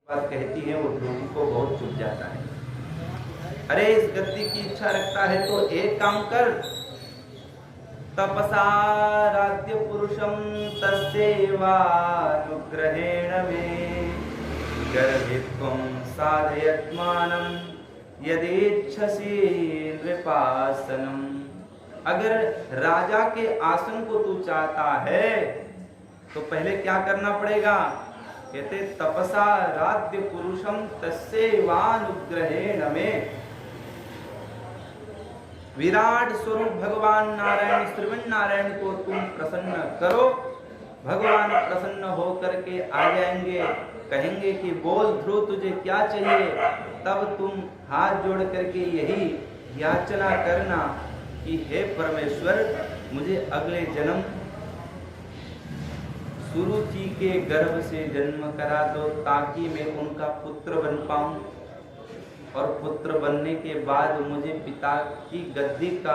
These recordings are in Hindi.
बात कहती है वो ध्रुव को बहुत चुभ जाता है। अरे इस गद्दी की इच्छा रखता है तो एक काम कर, तपसा राज्य पुरुषम तस्यैवानुग्रहेण मे गर्भित्वं साधयत्मानं यदेच्छसि नृपासनम। अगर राजा के आसन को तू चाहता है तो पहले क्या करना पड़ेगा? कहते तपसा राज्य पुरुषम तस्यैवानुग्रहेण मे। विराट स्वरूप भगवान नारायण श्रीमन नारायण को तुम प्रसन्न करो, भगवान प्रसन्न होकर के आ जाएंगे, कहेंगे कि बोल ध्रुव तुझे क्या चाहिए। तब तुम हाथ जोड़ करके यही याचना करना कि हे परमेश्वर मुझे अगले जन्म सुरुचि के गर्भ से जन्म करा दो ताकि मैं उनका पुत्र बन पाऊं, और पुत्र बनने के बाद मुझे पिता की गद्दी का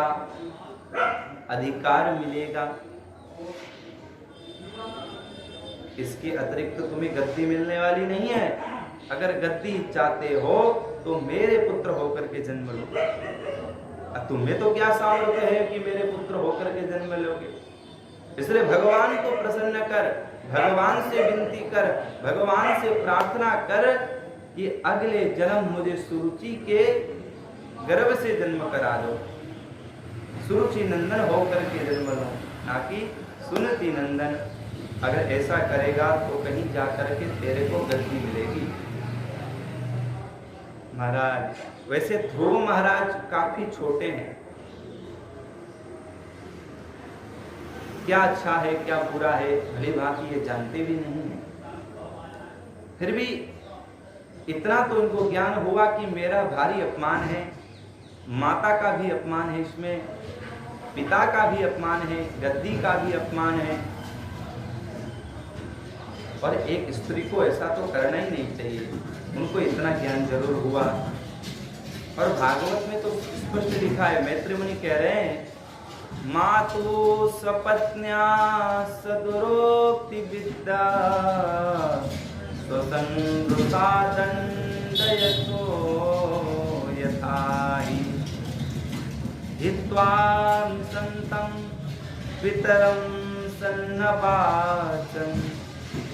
अधिकार मिलेगा। इसके अतिरिक्त तुम्हें गद्दी मिलने वाली नहीं है। अगर गद्दी चाहते हो तो मेरे पुत्र होकर के जन्म लो। तुम्हें तो क्या सामर्थ्य है कि मेरे पुत्र होकर के जन्म लोगे? इसलिए भगवान को प्रसन्न कर, भगवान से विनती कर, भगवान से प्रार्थना कर कि अगले जन्म मुझे सुरुचि के गर्भ से जन्म करा दो, सुरुचि नंदन होकर के जन्म लो, ना कि सुनति नंदन। अगर ऐसा करेगा तो कहीं जाकर के तेरे को गद्दी मिलेगी। महाराज वैसे ध्रुव महाराज काफी छोटे हैं, क्या अच्छा है क्या बुरा है भली भांति ये जानते भी नहीं है। फिर भी इतना तो इनको ज्ञान हुआ कि मेरा भारी अपमान है, माता का भी अपमान है, इसमें पिता का भी अपमान है, गद्दी का भी अपमान है, और एक स्त्री को ऐसा तो करना ही नहीं चाहिए। उनको इतना ज्ञान जरूर हुआ। और भागवत में तो स्पष्ट लिखा है, मैत्री मुनि कह रहे हैं मातु स्वपत्न्या सदुरोक्ति विद्या स्वसंगृता दंडयतो यथाहि हित्वा संतं पितरं सन्नवाचं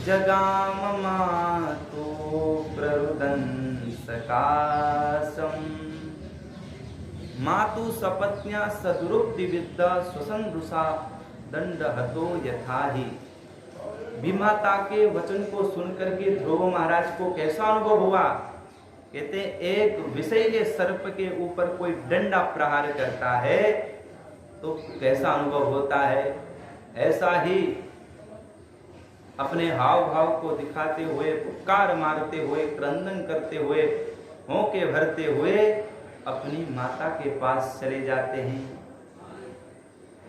जगाम मातो प्ररुदन् सकाशम्। मातु सपत्न्या सदुरुक्ति विद्या स्वसंदृशा दंडहतो यथाहि। विमाता के वचन को सुनकर के ध्रुव महाराज को कैसा अनुभव हुआ? कहते एक विषैले सर्प के ऊपर कोई डंडा प्रहार करता है तो कैसा अनुभव होता है, ऐसा ही अपने हाव भाव को दिखाते हुए, पुकार मारते हुए, क्रंदन करते हुए, होंके भरते हुए अपनी माता के पास चले जाते हैं।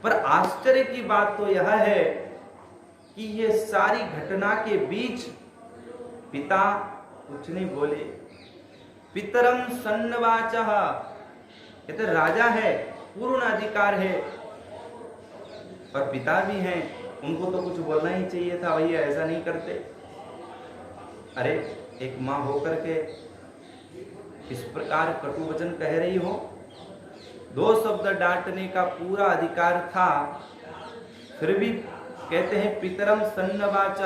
पर आश्चर्य की बात तो यह है कि ये सारी घटना के बीच पिता कुछ नहीं बोले। पितरम सन्नवाचः, कहते राजा है, पूर्ण अधिकार है, और पिता भी हैं, उनको तो कुछ बोलना ही चाहिए था, भैया ऐसा नहीं करते। अरे एक माँ होकर के इस प्रकार कटु वचन कह रही हो, दो शब्द डांटने का पूरा अधिकार था, फिर भी कहते हैं पितरम सन्नवाच